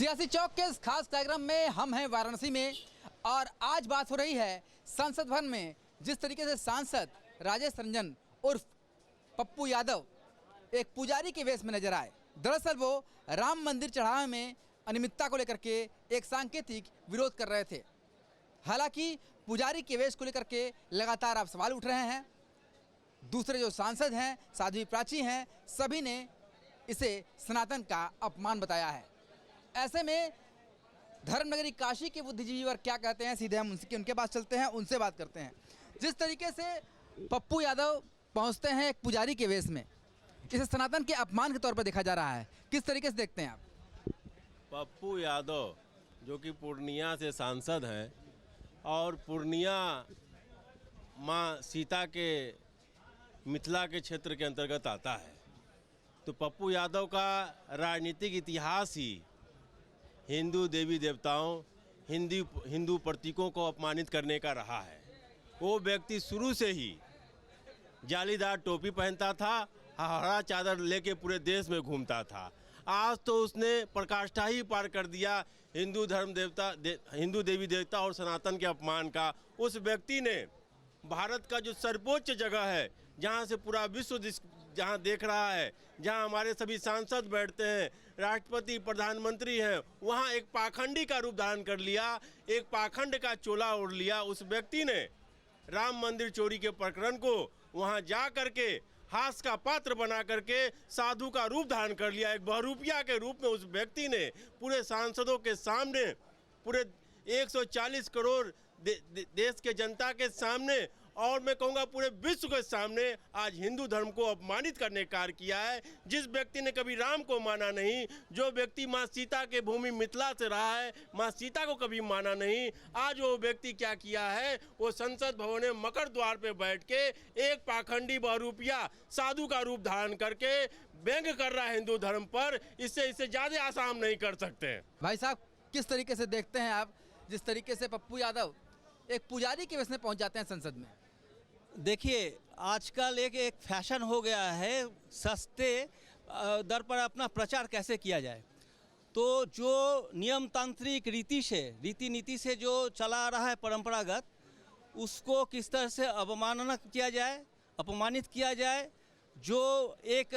सियासी चौक के इस खास कार्यक्रम में हम हैं वाराणसी में और आज बात हो रही है संसद भवन में जिस तरीके से सांसद राजेश रंजन उर्फ पप्पू यादव एक पुजारी के वेश में नजर आए। दरअसल वो राम मंदिर चढ़ावे में अनियमितता को लेकर के एक सांकेतिक विरोध कर रहे थे। हालांकि पुजारी के वेश को लेकर के लगातार अब सवाल उठ रहे हैं। दूसरे जो सांसद हैं साध्वी प्राची हैं, सभी ने इसे सनातन का अपमान बताया है। ऐसे में धर्मनगरी काशी के बुद्धिजीवी और क्या कहते हैं, सीधे हम उनके पास चलते हैं, उनसे बात करते हैं। जिस तरीके से पप्पू यादव पहुंचते हैं एक पुजारी के वेश में, इसे सनातन के अपमान के तौर पर देखा जा रहा है। किस तरीके से देखते हैं आप? पप्पू यादव जो कि पूर्णिया से सांसद हैं और पूर्णिया माँ सीता के मिथिला के क्षेत्र के अंतर्गत आता है, तो पप्पू यादव का राजनीतिक इतिहास ही हिंदू देवी देवताओं, हिंदू प्रतीकों को अपमानित करने का रहा है। वो व्यक्ति शुरू से ही जालीदार टोपी पहनता था, हरा चादर लेके पूरे देश में घूमता था। आज तो उसने प्रकाष्ठा ही पार कर दिया हिंदू हिंदू देवी देवता और सनातन के अपमान का। उस व्यक्ति ने भारत का जो सर्वोच्च जगह है, जहाँ से पूरा विश्व जहाँ देख रहा है, जहाँ हमारे सभी सांसद बैठते हैं, राष्ट्रपति प्रधानमंत्री हैं, वहाँ एक पाखंडी का रूप धारण कर लिया, एक पाखंड का चोला ओढ़ लिया। उस व्यक्ति ने राम मंदिर चोरी के प्रकरण को वहाँ जा करके हास्य का पात्र बना करके साधु का रूप धारण कर लिया। एक बहरूपिया के रूप में उस व्यक्ति ने पूरे सांसदों के सामने, पूरे 140 करोड़ देश के जनता के सामने और मैं कहूँगा पूरे विश्व के सामने आज हिंदू धर्म को अपमानित करने का कार्य किया है। जिस व्यक्ति ने कभी राम को माना नहीं, जो व्यक्ति माँ सीता के भूमि मिथिला से रहा है, माँ सीता को कभी माना नहीं, आज वो व्यक्ति क्या किया है, वो संसद भवन में मकर द्वार पे बैठ के एक पाखंडी बहरूपिया साधु का रूप धारण करके व्यंग कर रहा है हिंदू धर्म पर। इससे ज़्यादा आसान हम नहीं कर सकते। भाई साहब, किस तरीके से देखते हैं आप जिस तरीके से पप्पू यादव एक पुजारी के वेश में पहुंच जाते हैं संसद में? देखिए, आजकल एक फैशन हो गया है सस्ते दर पर अपना प्रचार कैसे किया जाए। तो जो नियमतांत्रिक रीति नीति से जो चला आ रहा है परंपरागत, उसको किस तरह से अपमानित किया जाए। जो एक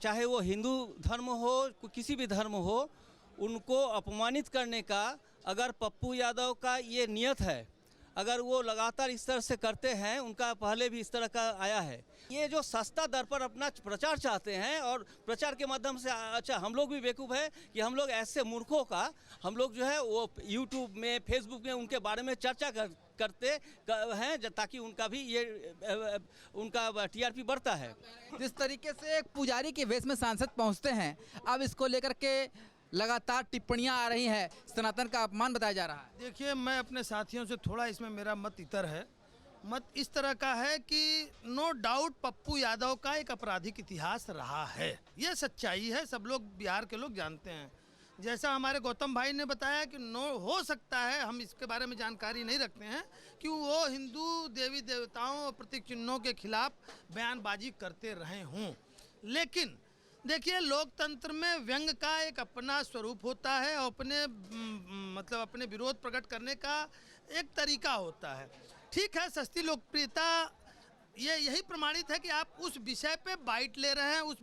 चाहे वो हिंदू धर्म हो, किसी भी धर्म हो, उनको अपमानित करने का अगर पप्पू यादव का ये नियत है, अगर वो लगातार इस तरह से करते हैं, उनका पहले भी इस तरह का आया है। ये जो सस्ता दर पर अपना प्रचार चाहते हैं और प्रचार के माध्यम से, अच्छा हम लोग भी बेवकूफ़ है कि हम लोग ऐसे मूर्खों का हम लोग जो है वो यूट्यूब में, फेसबुक में उनके बारे में चर्चा करते हैं ताकि उनका भी उनका टीआरपी बढ़ता है। जिस तरीके से एक पुजारी के वेश में सांसद पहुँचते हैं, अब इसको लेकर के लगातार टिप्पणियां आ रही हैं, सनातन का अपमान बताया जा रहा है। देखिए, मैं अपने साथियों से थोड़ा इसमें मेरा मत इतर है। मत इस तरह का है कि नो डाउट पप्पू यादव का एक आपराधिक इतिहास रहा है, ये सच्चाई है, सब लोग बिहार के लोग जानते हैं। जैसा हमारे गौतम भाई ने बताया कि हो सकता है, हम इसके बारे में जानकारी नहीं रखते हैं कि वो हिंदू देवी देवताओं और प्रतीक चिन्हों के खिलाफ बयानबाजी करते रहे हों, लेकिन देखिए, लोकतंत्र में व्यंग का एक अपना स्वरूप होता है और अपने विरोध प्रकट करने का एक तरीका होता है। ठीक है, सस्ती लोकप्रियता यही प्रमाणित है कि आप उस विषय पे बाइट ले रहे हैं, उस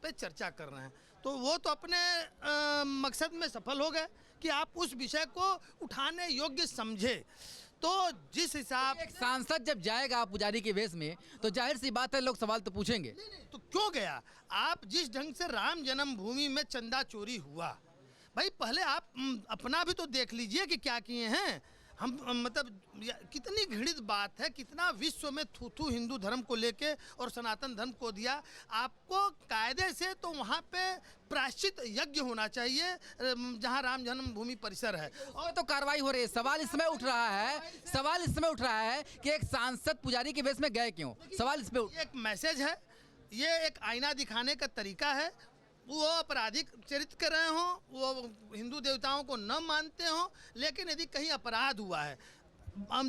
पे चर्चा कर रहे हैं, तो वो तो अपने मकसद में सफल हो गए कि आप उस विषय को उठाने योग्य समझे। तो जिस हिसाब एक सांसद जब जाएगा पुजारी के वेश में, तो जाहिर सी बात है लोग सवाल तो पूछेंगे। नहीं, तो क्यों गया? आप जिस ढंग से राम जन्मभूमि में चंदा चोरी हुआ, भाई पहले आप अपना भी तो देख लीजिए कि क्या किए हैं। हम कितनी घृणित बात है, कितना विश्व में थू हिंदू धर्म को लेके और सनातन धर्म को दिया। आपको कायदे से तो वहाँ पे प्रायश्चित यज्ञ होना चाहिए जहाँ राम जन्मभूमि परिसर है, और तो कार्रवाई हो रही है। सवाल इसमें उठ रहा है कि एक सांसद पुजारी के वेश में गए क्यों? सवाल इसमें एक मैसेज है, ये एक आईना दिखाने का तरीका है। वो आपराधिक चरित्र कर रहे हों, वो हिंदू देवताओं को न मानते हों, लेकिन यदि कहीं अपराध हुआ है,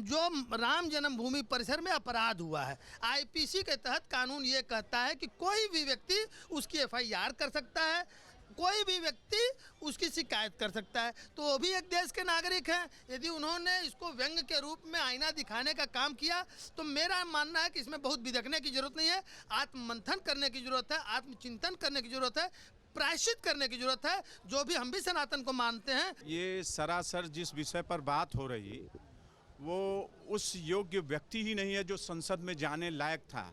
जो राम जन्मभूमि परिसर में अपराध हुआ है, आईपीसी के तहत कानून ये कहता है कि कोई भी व्यक्ति उसकी एफआईआर कर सकता है, कोई भी व्यक्ति उसकी शिकायत कर सकता है। तो वो भी एक देश के नागरिक हैं। यदि उन्होंने इसको व्यंग के रूप में आईना दिखाने का काम किया तो मेरा मानना है कि इसमें बहुत बिदकने की जरूरत नहीं है, आत्ममंथन करने की जरूरत है, आत्मचिंतन करने की जरूरत है, प्रायश्चित करने की जरूरत है, जो भी हम भी सनातन को मानते हैं। ये सरासर जिस विषय पर बात हो रही वो उस योग्य व्यक्ति ही नहीं है जो संसद में जाने लायक था।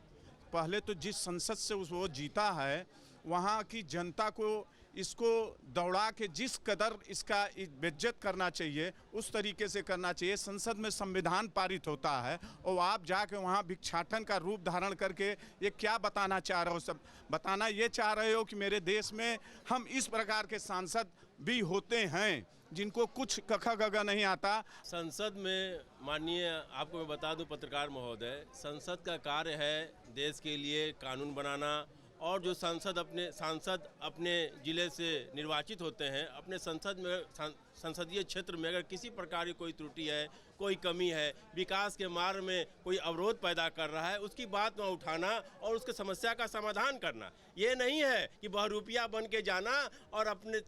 पहले तो जिस संसद से वो जीता है वहाँ की जनता को इसको दौड़ा के जिस कदर इसका बेइज्जत करना चाहिए उस तरीके से करना चाहिए। संसद में संविधान पारित होता है और आप जाके वहाँ भिक्षाटन का रूप धारण करके ये क्या बताना चाह रहे हो? सब बताना ये चाह रहे हो कि मेरे देश में हम इस प्रकार के सांसद भी होते हैं जिनको कुछ कखा गगा नहीं आता। संसद में माननीय आपको मैं बता दूं पत्रकार महोदय, संसद का कार्य है देश के लिए कानून बनाना, और जो सांसद अपने ज़िले से निर्वाचित होते हैं, अपने संसदीय क्षेत्र में अगर किसी प्रकार की कोई त्रुटि है, कोई कमी है, विकास के मार्ग में कोई अवरोध पैदा कर रहा है, उसकी बात वहाँ उठाना और उसके समस्या का समाधान करना। ये नहीं है कि बहरूपिया बन के जाना और अपने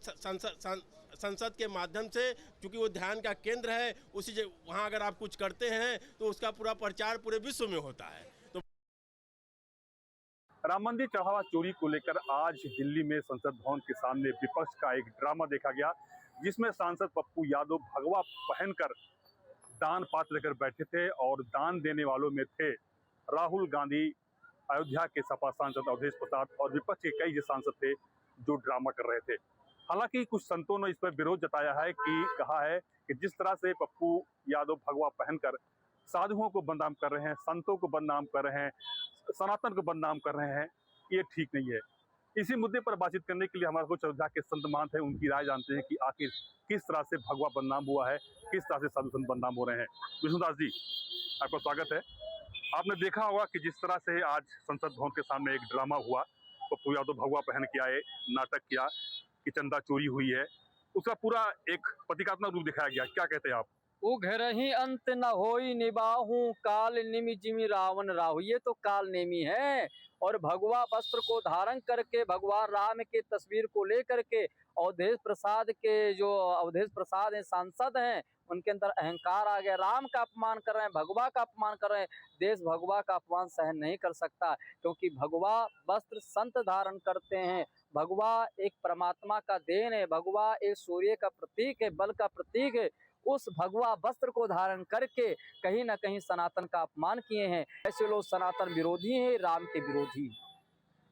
संसद के माध्यम से, क्योंकि वो ध्यान का केंद्र है, उसी वहाँ अगर आप कुछ करते हैं तो उसका पूरा प्रचार पूरे विश्व में होता है। राम मंदिर चढ़ावा चोरी को लेकर आज दिल्ली में संसद भवन के सामने विपक्ष का एक ड्रामा देखा गया, जिसमें सांसद पप्पू यादव भगवा पहनकर दान पात्र लेकर बैठे थे और दान देने वालों में थे राहुल गांधी, अयोध्या के सपा सांसद अवधेश प्रसाद और विपक्ष के कई सांसद थे जो ड्रामा कर रहे थे। हालांकि कुछ संतों ने इस पर विरोध जताया है कि कहा है कि जिस तरह से पप्पू यादव भगवा पहनकर साधुओं को बदनाम कर रहे हैं, संतों को बदनाम कर रहे हैं, सनातन को बदनाम कर रहे हैं, ये ठीक नहीं है। इसी मुद्दे पर बातचीत करने के लिए हमारे कुछ अयोध्या के संत महंत हैं, उनकी राय जानते हैं कि आखिर किस तरह से भगवा बदनाम हुआ है, किस तरह से साधु संत बदनाम हो रहे हैं। विष्णुदास जी, आपका स्वागत है। आपने देखा होगा कि जिस तरह से आज संसद भवन के सामने एक ड्रामा हुआ, पप्पू यादव भगवा पहन के आए, नाटक किया कि चंदा चोरी हुई है, उसका पूरा एक प्रतीकात्मक रूप दिखाया गया। क्या कहते हैं आप? उघरहि अंत न होई निबाहू, काल निमि जिमि रावण राहु। ये तो काल नेमी है। और भगवा वस्त्र को धारण करके भगवान राम के तस्वीर को लेकर के अवधेश प्रसाद हैं, सांसद हैं, उनके अंदर अहंकार आ गया। राम का अपमान कर रहे हैं, भगवा का अपमान कर रहे हैं। देश भगवा का अपमान सहन नहीं कर सकता, क्योंकि भगवा वस्त्र संत धारण करते हैं। भगवा एक परमात्मा का देन है, भगवा एक सूर्य का प्रतीक है, बल का प्रतीक है। उस भगवा वस्त्र को धारण करके कहीं ना कहीं सनातन का अपमान किए हैं। ऐसे लोग सनातन विरोधी हैं, राम के विरोधी।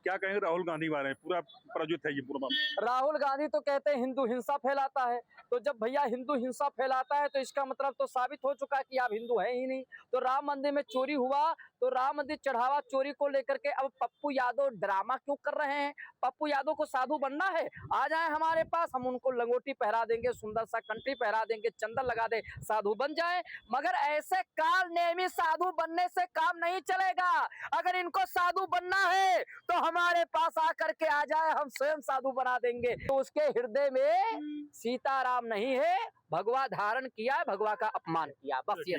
क्या कहेंगे राहुल गांधी बारे में? पूरा प्रज्वलित है ये पूरा मामला। राहुल गांधी तो कहते हैं हिंदू हिंसा फैलाता है। तो जब भैया हिंदू हिंसा फैलाता है तो इसका मतलब तो साबित हो चुका है कि आप हिंदू हैं ही नहीं। तो राम मंदिर में चोरी हुआ, तो राम मंदिर चढ़ावा चोरी को लेकर के अब पप्पू यादव ड्रामा क्यों कर रहे हैं? पप्पू यादव को साधु बनना है, आ जाए हमारे पास, हम उनको लंगोटी पहरा देंगे, सुंदर सा कंठी पहरा देंगे, चंदन लगा दे, साधु बन जाए। मगर ऐसे काल नेमी साधु बनने से काम नहीं चलेगा। अगर इनको साधु बनना है तो हमारे पास आकर के आ जाए, हम स्वयं साधु बना देंगे। तो उसके हृदय में सीताराम नहीं है, भगवा धारण किया, भगवा का अपमान किया, बस ये।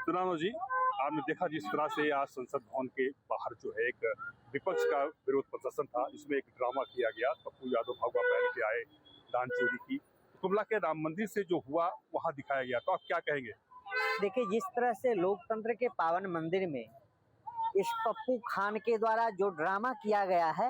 सुनानो जी, आपने देखा जिस तरह से आज संसद भवन के बाहर जो है एक विपक्ष का विरोध प्रदर्शन था, इसमें एक ड्रामा किया गया। पप्पू यादव भगवा पहन के आए, दान चोरी की, कुल के राम मंदिर से जो हुआ वहाँ दिखाया गया। तो आप क्या कहेंगे? देखिए, जिस तरह से लोकतंत्र के पावन मंदिर में इस पप्पू खान के द्वारा जो ड्रामा किया गया है,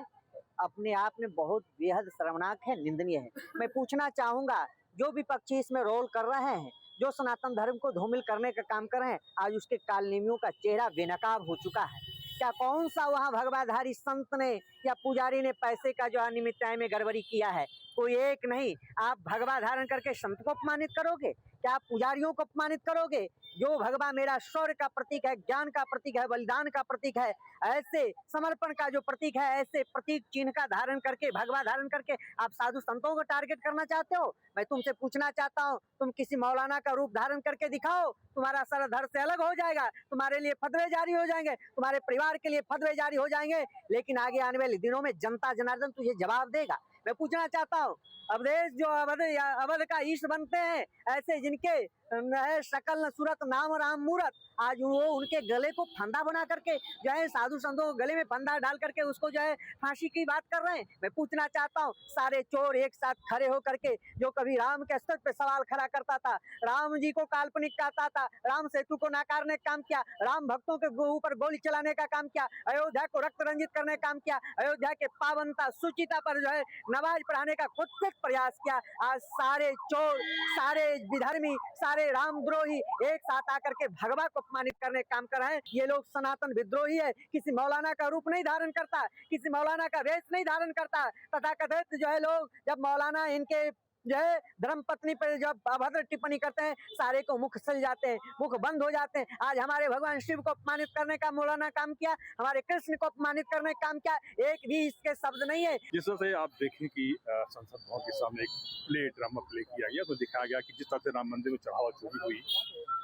अपने आप में बहुत बेहद शर्मनाक है, निंदनीय है। मैं पूछना चाहूँगा, जो विपक्षी इसमें रोल कर रहे हैं, जो सनातन धर्म को धूमिल करने का काम कर रहे हैं, आज उसके कालनेमियों का चेहरा बेनकाब हो चुका है। क्या कौन सा वहाँ भगवाधारी संत ने या पुजारी ने पैसे का जो अनियमितताएं में गड़बड़ी किया है? कोई एक नहीं। आप भगवा धारण करके संत को अपमानित करोगे? क्या आप पुजारियों को अपमानित करोगे? जो भगवा मेरा शौर्य का प्रतीक है, ज्ञान का प्रतीक है, बलिदान का प्रतीक है, ऐसे समर्पण का जो प्रतीक है, ऐसे प्रतीक चिन्ह का धारण करके, भगवा धारण करके आप साधु संतों को टारगेट करना चाहते हो? मैं तुमसे पूछना चाहता हूँ, तुम किसी मौलाना का रूप धारण करके दिखाओ, तुम्हारा सर धड़ से अलग हो जाएगा, तुम्हारे लिए फतवे जारी हो जाएंगे, तुम्हारे परिवार के लिए फतवे जारी हो जाएंगे। लेकिन आगे आने वाले दिनों में जनता जनार्दन तुझे जवाब देगा। मैं पूछना चाहता हूँ, अवधेश जो अवध का ईश बनते हैं, ऐसे जिनके न शकल न सूरत नाम राम मूरत, आज वो उनके गले को फंदा बना करके जो है साधु संतों को गले में फंदा डाल करके उसको जो है फांसी की बात कर रहे हैं। मैं पूछना चाहता हूँ, सारे चोर एक साथ खड़े होकर के जो कभी राम के अस्तित्व पे सवाल खड़ा करता था, राम जी को काल्पनिक कहता था, राम सेतु को नकारने का काम किया, राम भक्तों के ऊपर गोली चलाने का काम किया, अयोध्या को रक्त रंजित करने का काम किया, अयोध्या के पावनता सुचिता पर जो है नमाज पढ़ाने का खुद से प्रयास किया, आज सारे चोर, सारे विधर्मी, सारे रामद्रोही एक साथ आकर के भगवा को अपमानित करने का काम कर रहे हैं। ये लोग सनातन विद्रोही है, किसी मौलाना का रूप नहीं धारण करता, किसी मौलाना का वेश नहीं धारण करता। तथाकथित जो है लोग जब मौलाना इनके जो है धर्मपत्नी पर जब अभद्र टिप्पणी करते हैं, सारे को मुख सज जाते हैं, मुख बंद हो जाते हैं। आज हमारे भगवान शिव को अपमानित करने का मौलाना काम किया, हमारे कृष्ण को अपमानित करने का काम किया, एक भी इसके शब्द नहीं है। जिस तरह से आप देखें कि संसद भवन के सामने एक ड्रामा प्ले किया गया, तो दिखाया गया कि जिस तरह से राम मंदिर में चढ़ावा चोरी हुई,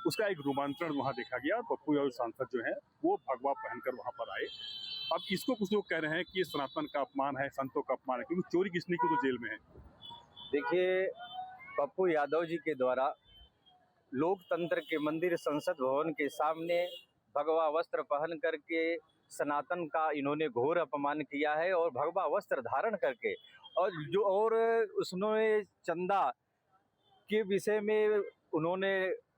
उसका एक रोमांचन वहाँ देखा गया। पप्पू यादव सांसद जो है वो भगवा पहनकर वहाँ पर आए। अब इसको कुछ लोग कह रहे हैं कि ये सनातन का अपमान है, संतों का अपमान है, क्योंकि चोरी किसने की तो जेल में है। देखिए, पप्पू यादव जी के द्वारा लोकतंत्र के मंदिर संसद भवन के सामने भगवा वस्त्र पहन करके सनातन का इन्होंने घोर अपमान किया है, और भगवा वस्त्र धारण करके और उसने चंदा के विषय में उन्होंने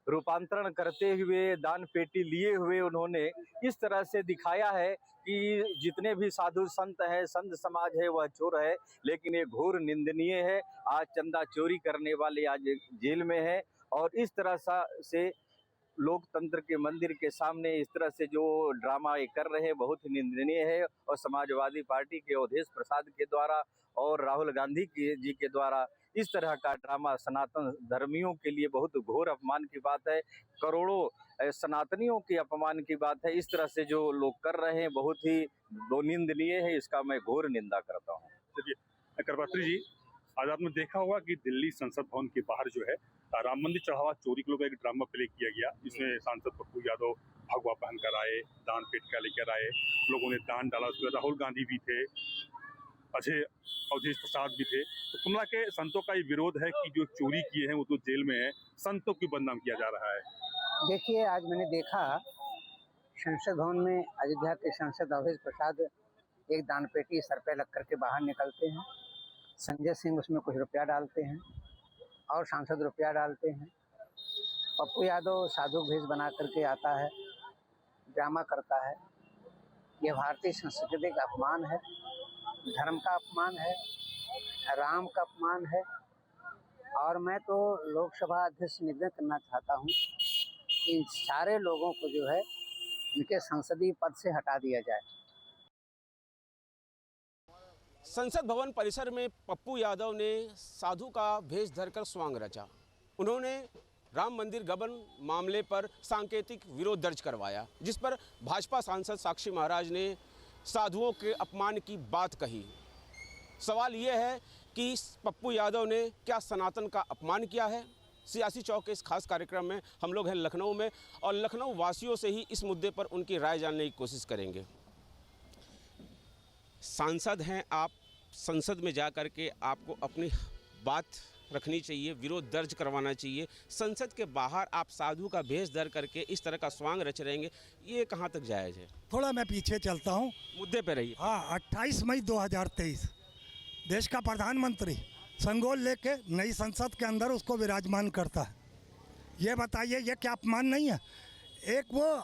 रूपांतरण करते हुए, दान पेटी लिए हुए उन्होंने इस तरह से दिखाया है कि जितने भी साधु संत हैं, संत समाज है, वह चोर है। लेकिन ये घोर निंदनीय है। आज चंदा चोरी करने वाले आज जेल में है, और इस तरह से लोकतंत्र के मंदिर के सामने इस तरह से जो ड्रामा ये कर रहे हैं बहुत ही निंदनीय है। और समाजवादी पार्टी के अवधेश प्रसाद के द्वारा और राहुल गांधी जी के द्वारा इस तरह का ड्रामा सनातन धर्मियों के लिए बहुत घोर अपमान की बात है, करोड़ों सनातनियों के अपमान की बात है। इस तरह से जो लोग कर रहे हैं बहुत ही निंदनीय है, इसका मैं घोर निंदा करता हूँ। चलिए करपात्री जी, आज आपने देखा होगा कि दिल्ली संसद भवन के बाहर जो है राम मंदिर चढ़ावा चोरी के लोग एक ड्रामा प्ले किया गया, जिसमें सांसद पप्पू यादव भगवा पहनकर आए, दान पेटिका लेकर आए, लोगों ने दान डाला। उसमें राहुल गांधी भी थे, अवधेश प्रसाद भी थे। तो कुमला के संतों का ये विरोध है कि जो चोरी किए हैं वो तो जेल में है, संतों की बदनाम किया जा रहा है। देखिए, आज मैंने देखा संसद भवन में अयोध्या के सांसद अवधेश प्रसाद एक दान पेटी सर पे लग करके बाहर निकलते हैं, संजय सिंह उसमें कुछ रुपया डालते हैं और सांसद रुपया डालते हैं। पप्पू यादव साधु भेष बना करके आता है, ड्रामा करता है। यह भारतीय संस्कृति का अपमान है, धर्म का अपमान है, राम का अपमान है। और मैं तो लोकसभा अध्यक्ष से निवेदन करना चाहता हूँ कि इन सारे लोगों को जो है इनके संसदीय पद से हटा दिया जाए। संसद भवन परिसर में पप्पू यादव ने साधु का भेष धरकर स्वांग रचा। उन्होंने राम मंदिर गबन मामले पर सांकेतिक विरोध दर्ज करवाया, जिस पर भाजपा सांसद साक्षी महाराज ने साधुओं के अपमान की बात कही। सवाल ये है कि पप्पू यादव ने क्या सनातन का अपमान किया है? सियासी चौक के इस खास कार्यक्रम में हम लोग हैं लखनऊ में, और लखनऊ वासियों से ही इस मुद्दे पर उनकी राय जानने की कोशिश करेंगे। सांसद हैं आप, संसद में जा कर के आपको अपनी बात रखनी चाहिए, विरोध दर्ज करवाना चाहिए। संसद के बाहर आप साधु का भेष धर करके इस तरह का स्वांग रच रहेंगे, ये कहाँ तक जायज़ है? थोड़ा मैं पीछे चलता हूँ, मुद्दे पे रहिए। हाँ, 28 मई 2023 देश का प्रधानमंत्री संगोल लेके नई संसद के अंदर उसको विराजमान करता है। ये बताइए, ये क्या अपमान नहीं है? एक वो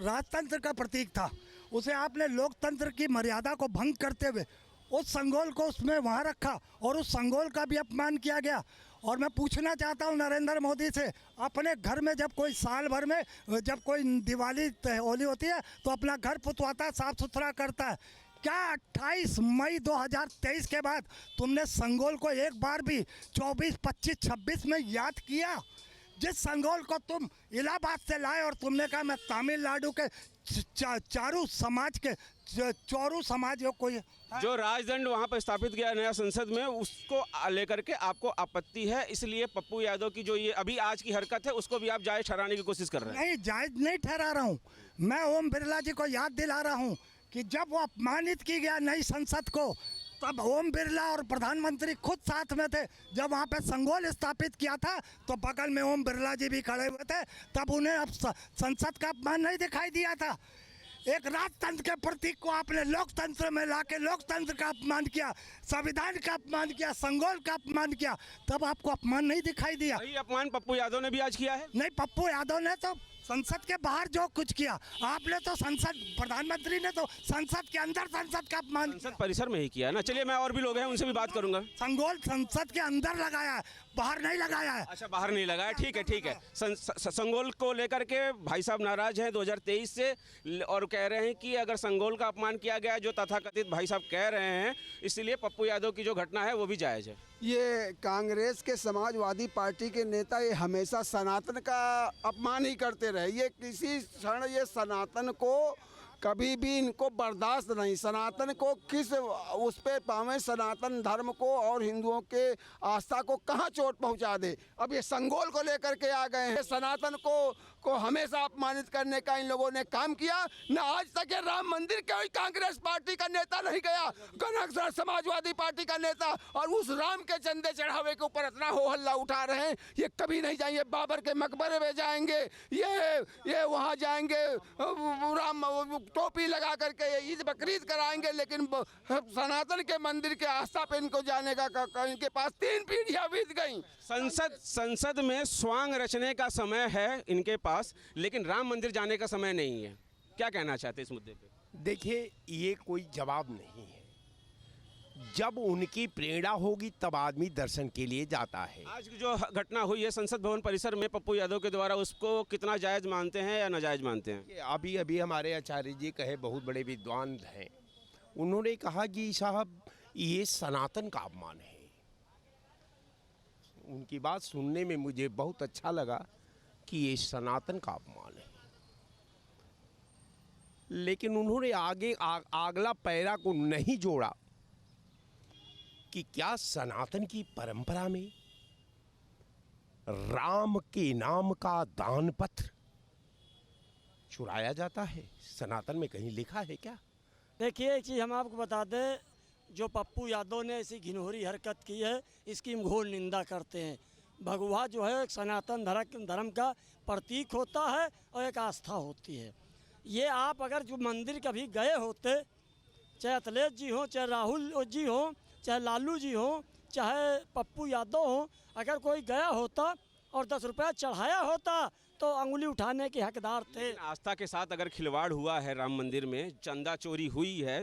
राजतंत्र का प्रतीक था, उसे आपने लोकतंत्र की मर्यादा को भंग करते हुए उस संगोल को उसमें वहाँ रखा, और उस संगोल का भी अपमान किया गया। और मैं पूछना चाहता हूँ नरेंद्र मोदी से, अपने घर में जब कोई साल भर में जब कोई दिवाली होली होती है तो अपना घर पुतवाता है, साफ सुथरा करता है। क्या 28 मई 2023 के बाद तुमने संगोल को एक बार भी 24, 25, 26 में याद किया? जिस संगोल को तुम इलाहाबाद से लाए और तुमने कहा मैं तमिलनाडु के चारू समाज के चौरू समाज जो कोई जो राजदंड वहाँ पर स्थापित किया नया संसद में, उसको लेकर के आपको आपत्ति है, इसलिए पप्पू यादव की जो ये अभी आज की हरकत है उसको भी आप जायज ठहराने की कोशिश कर रहे हैं। नहीं, जायज नहीं ठहरा रहा हूँ। मैं ओम बिरला जी को याद दिला रहा हूँ कि जब वो अपमानित की गया नई संसद को, तब ओम बिरला और प्रधानमंत्री खुद साथ में थे। जब वहाँ पे संगोल स्थापित किया था तो बगल में ओम बिरला जी भी खड़े हुए थे, तब उन्हें अब संसद का अपमान नहीं दिखाई दिया था। एक राजतंत्र के प्रतीक को आपने लोकतंत्र में लाके लोकतंत्र का अपमान किया, संविधान का अपमान किया, संगोल का अपमान किया, तब आपको अपमान नहीं दिखाई दिया। वही अपमान पप्पू यादव ने भी आज किया है। नहीं, पप्पू यादव ने तो संसद के बाहर जो कुछ किया, आपने तो संसद, प्रधानमंत्री ने तो संसद के अंदर संसद का अपमान, संसद परिसर में ही किया ना। चलिए, मैं और भी लोग हैं उनसे भी बात करूंगा। संगोल संसद के अंदर लगाया है, बाहर नहीं लगाया है। अच्छा, बाहर नहीं लगाया, ठीक है ठीक है। संगोल को लेकर के भाई साहब नाराज हैं 2023 से, और कह रहे हैं कि अगर संगोल का अपमान किया गया जो तथाकथित भाई साहब कह रहे हैं, इसलिए पप्पू यादव की जो घटना है वो भी जायज़ है। ये कांग्रेस के समाजवादी पार्टी के नेता ये हमेशा सनातन का अपमान ही करते रहे। ये किसी क्षण ये सनातन को कभी भी इनको बर्दाश्त नहीं, सनातन को किस उस पे पावे, सनातन धर्म को और हिंदुओं के आस्था को कहाँ चोट पहुँचा दे। अब ये संगोल को लेकर के आ गए हैं। सनातन को हमेशा अपमानित करने का इन लोगों ने काम किया। न आज तक ये राम मंदिर कोई कांग्रेस पार्टी का नेता नहीं गया, समाजवादी पार्टी का नेता, और उस राम के चंदे चढ़ावे के ऊपर इतना हो हल्ला उठा रहे हैं। ये कभी नहीं जाएंगे, बाबर के मकबरे में जाएंगे, ये वहाँ जाएंगे, राम टोपी लगा करके ईद बकरीद कराएंगे, लेकिन सनातन के मंदिर के आस्था पे इनको जाने का इनके पास 3 पीढ़ियां बीत गई। संसद में स्वांग रचने का समय है इनके पास, लेकिन राम मंदिर जाने का समय नहीं है। क्या कहना चाहते हैं इस मुद्दे पे? देखिए, ये कोई जवाब नहीं है। जब उनकी प्रेरणा होगी तब आदमी दर्शन के लिए जाता है। आज जो घटना हुई है संसद भवन परिसर में पप्पू यादव के द्वारा, उसको कितना जायज़ मानते हैं या नाजायज़ मानते हैं? अभी हमारे आचार्य जी कहे, बहुत बड़े विद्वान हैं, उन्होंने कहा कि साहब ये सनातन का अपमान है। उनकी बात सुनने में मुझे बहुत अच्छा लगा कि ये सनातन का अपमान है, लेकिन उन्होंने आगे अगला पैरा को नहीं जोड़ा कि क्या सनातन की परंपरा में राम के नाम का दान पत्र चुराया जाता है? सनातन में कहीं लिखा है क्या? देखिए, एक चीज़ हम आपको बता दें, जो पप्पू यादव ने ऐसी घिनौरी हरकत की है, इसकी हम घोर निंदा करते हैं। भगवा जो है एक सनातन धर्म का प्रतीक होता है और एक आस्था होती है। ये आप अगर जो मंदिर कभी गए होते, चाहे अखिलेश जी हो, चाहे राहुल जी हो, चाहे लालू जी हो, चाहे पप्पू यादव हो, अगर कोई गया होता और 10 रुपया चढ़ाया होता तो अंगुली उठाने के हकदार थे। आस्था के साथ अगर खिलवाड़ हुआ है राम मंदिर में, चंदा चोरी हुई है,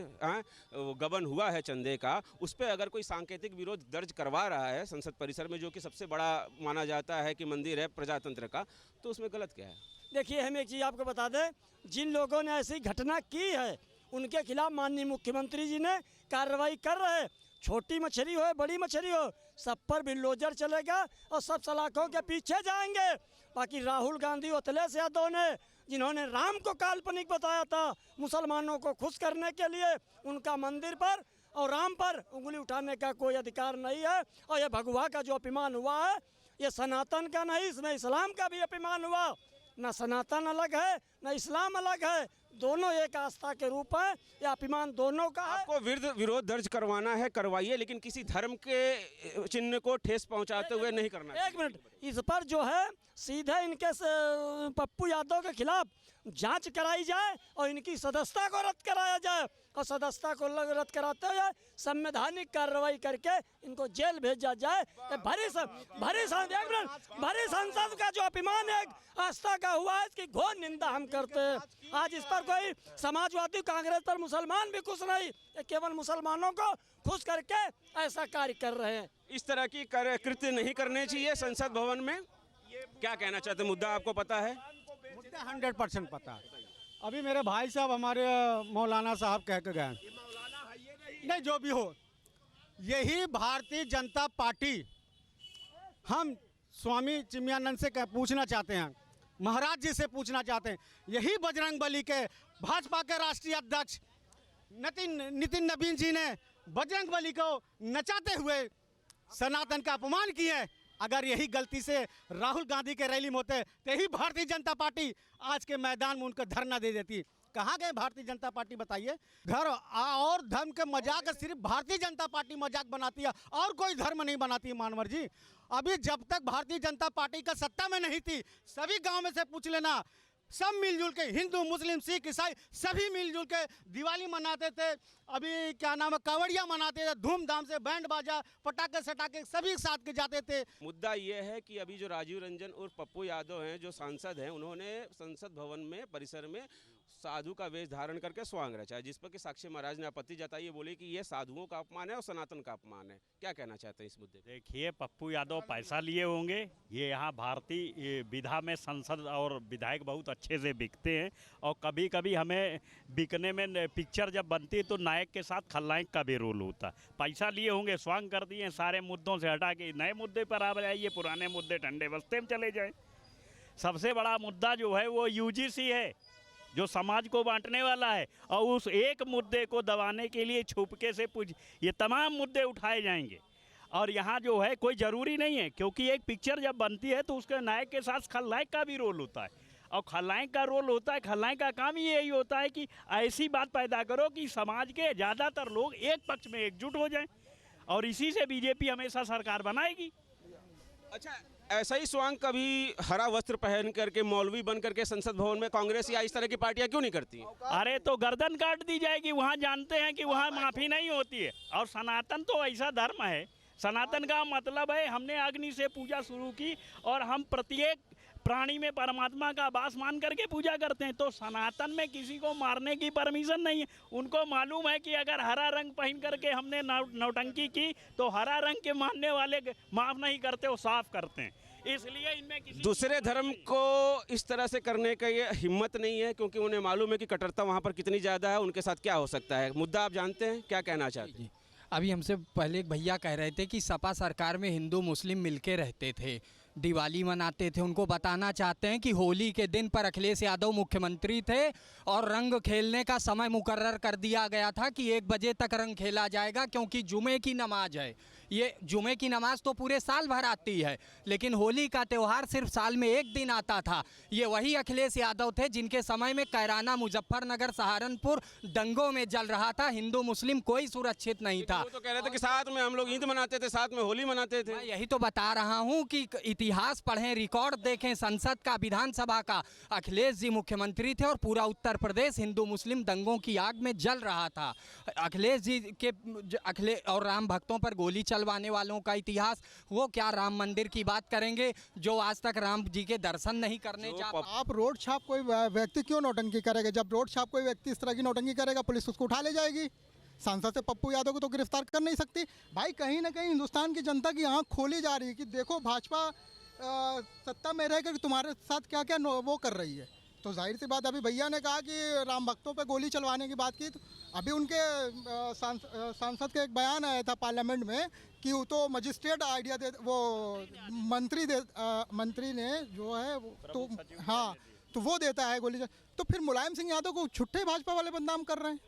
गबन हुआ है चंदे का, उस पर अगर कोई सांकेतिक विरोध दर्ज करवा रहा है संसद परिसर में, जो कि सबसे बड़ा माना जाता है कि मंदिर है प्रजातंत्र का, तो उसमें गलत क्या है? देखिए, हम एक चीज़ आपको बता दें, जिन लोगों ने ऐसी घटना की है उनके खिलाफ माननीय मुख्यमंत्री जी ने कार्रवाई कर रहे हैं। छोटी मछली हो बड़ी मछली हो, सब पर बिल्डोजर चलेगा और सब सलाखों के पीछे जाएंगे। बाकी राहुल गांधी और अखिलेश यादव ने, जिन्होंने राम को काल्पनिक बताया था मुसलमानों को खुश करने के लिए, उनका मंदिर पर और राम पर उंगली उठाने का कोई अधिकार नहीं है। और ये भगवा का जो अपमान हुआ है, ये सनातन का नहीं, इसमें इस्लाम का भी अपमान हुआ। न सनातन अलग है, न इस्लाम अलग है, दोनों एक आस्था के रूप है। यह अपमान दोनों का है। आपको विरोध दर्ज करवाना है, करवाइए, लेकिन किसी धर्म के चिन्ह को ठेस पहुंचाते हुए नहीं करना। एक मिनट, इस पर जो है सीधे इनके पप्पू यादव के खिलाफ जांच कराई जाए और इनकी सदस्यता को रद्द कराया जाए, और सदस्यता को रद्द कराते हुए संवैधानिक कार्रवाई करके इनको जेल भेजा जाए। भरी संसद का जो अपमान है आस्था का हुआ है, इसकी घोर निंदा हम करते हैं। आज इस पर कोई समाजवादी कांग्रेस पर मुसलमान भी खुश नहीं, केवल मुसलमानों को खुश करके ऐसा कार्य कर रहे हैं। इस तरह की कृत्य नहीं करने चाहिए संसद भवन में। क्या कहना चाहते हैं? मुद्दा आपको पता है? मुद्दा 100% पता है। अभी मेरे भाई साहब हमारे मौलाना साहब कह के गए, नहीं जो भी हो, यही भारतीय जनता पार्टी हम स्वामी चिन्मयानंद से पूछना चाहते हैं, महाराज जी से पूछना चाहते हैं। यही बजरंगबली के भाजपा के राष्ट्रीय अध्यक्ष नितिन नवीन जी ने बजरंगबली को नचाते हुए सनातन का अपमान किए। अगर यही गलती से राहुल गांधी के रैली में होते तो यही भारतीय जनता पार्टी आज के मैदान में उनको धरना दे देती। कहाँ गए भारतीय जनता पार्टी, बताइए। और धर्म के मजाक सिर्फ भारतीय जनता पार्टी मजाक बनाती है और कोई धर्म नहीं बनाती है। मानवर जी, अभी जब तक भारतीय जनता पार्टी का सत्ता में नहीं थी, सभी गांव में से पूछ लेना, सब मिलजुल के, हिंदू मुस्लिम सिख ईसाई सभी मिलजुल के दिवाली मनाते थे। अभी क्या नाम है, कांवड़िया मनाते थे धूमधाम से, बैंड बाजा पटाखे सटाखे सभी साथ के जाते थे। मुद्दा ये है कि अभी जो राजीव रंजन और पप्पू यादव हैं, जो सांसद हैं, उन्होंने संसद भवन में परिसर में साधु का वेश धारण करके स्वांग रचा है, जिस पर कि साक्षी महाराज ने आपत्ति जताई है, बोले कि ये साधुओं का अपमान है और सनातन का अपमान है। क्या कहना चाहते हैं इस मुद्दे पे? देखिए, पप्पू यादव पैसा लिए होंगे। ये यहाँ भारतीय विधा में संसद और विधायक बहुत अच्छे से बिकते हैं, और कभी कभी हमें बिकने में पिक्चर जब बनती है तो नायक के साथ खलनायक का भी रोल होता है। पैसा लिए होंगे, स्वांग कर दिए, सारे मुद्दों से हटा के नए मुद्दे पर आ जाइए, पुराने मुद्दे ठंडे बस्ते में चले जाए। सबसे बड़ा मुद्दा जो है वो यूजीसी है, जो समाज को बांटने वाला है, और उस एक मुद्दे को दबाने के लिए छुपके से ये तमाम मुद्दे उठाए जाएंगे। और यहाँ जो है कोई ज़रूरी नहीं है, क्योंकि एक पिक्चर जब बनती है तो उसके नायक के साथ खलनायक का भी रोल होता है, और खलनायक का रोल होता है, खलनायक का काम ही यही होता है कि ऐसी बात पैदा करो कि समाज के ज़्यादातर लोग एक पक्ष में एकजुट हो जाएं, और इसी से बीजेपी हमेशा सरकार बनाएगी। अच्छा, ऐसा ही स्वांग कभी हरा वस्त्र पहन करके मौलवी बन करके संसद भवन में कांग्रेस या इस तरह की पार्टियां क्यों नहीं करती? अरे तो गर्दन काट दी जाएगी, वहाँ जानते हैं कि वहाँ माफ़ी नहीं होती है। और सनातन तो ऐसा धर्म है, सनातन का मतलब है हमने अग्नि से पूजा शुरू की, और हम प्रत्येक प्राणी में परमात्मा का वास मान करके पूजा करते हैं। तो सनातन में किसी को मारने की परमिशन नहीं है। उनको मालूम है कि अगर हरा रंग पहन करके हमने नौटंकी की तो हरा रंग के मानने वाले माफ़ नहीं करते, वो साफ करते हैं। इसलिए इनमें किसी दूसरे धर्म को इस तरह से करने का ये हिम्मत नहीं है, क्योंकि उन्हें मालूम है कि कट्टरता वहाँ पर कितनी ज़्यादा है, उनके साथ क्या हो सकता है। मुद्दा आप जानते हैं, क्या कहना चाहते हैं? अभी हमसे पहले एक भैया कह रहे थे कि सपा सरकार में हिंदू मुस्लिम मिलके रहते थे, दिवाली मनाते थे। उनको बताना चाहते हैं कि होली के दिन पर अखिलेश यादव मुख्यमंत्री थे और रंग खेलने का समय मुकर्रर कर दिया गया था कि 1 बजे तक रंग खेला जाएगा, क्योंकि जुमे की नमाज है। ये जुमे की नमाज तो पूरे साल भर आती है, लेकिन होली का त्यौहार सिर्फ साल में 1 दिन आता था। ये वही अखिलेश यादव थे जिनके समय में कैराना, मुजफ्फरनगर, सहारनपुर दंगों में जल रहा था। हिंदू मुस्लिम कोई सुरक्षित नहीं था। वो तो कह रहे थे कि साथ में हम लोग ईद मनाते थे, साथ में होली मनाते थे। मैं यही तो बता रहा हूँ कि इतिहास पढ़ें, रिकॉर्ड देखें संसद का, विधानसभा का। अखिलेश जी मुख्यमंत्री थे और पूरा उत्तर प्रदेश हिंदू मुस्लिम दंगों की आग में जल रहा था। अखिलेश जी के और राम भक्तों पर गोली चलवाने वालों का इतिहास, वो क्या राम मंदिर की बात करेंगे जो आज तक राम जी के दर्शन नहीं करने जा। आप रोड छाप कोई व्यक्ति क्यों नौटंकी करेगा? जब रोड छाप कोई व्यक्ति इस तरह की नौटंकी करेगा, पुलिस उसको उठा ले जाएगी। सांसद से पप्पू यादव को तो गिरफ्तार कर नहीं सकती। भाई, कहीं ना कहीं हिंदुस्तान की जनता की आंख खोली जा रही है कि देखो भाजपा सत्ता में रहकर तुम्हारे साथ क्या क्या वो कर रही है। तो जाहिर सी बात, अभी भैया ने कहा कि राम भक्तों पे गोली चलवाने की बात की, तो अभी उनके सांसद का एक बयान आया था पार्लियामेंट में कि वो तो मजिस्ट्रेट आइडिया दे, वो मंत्री ने जो है तो हाँ, तो वो देता है गोली। तो फिर मुलायम सिंह यादव को छुट्टे भाजपा वाले बदनाम कर रहे हैं।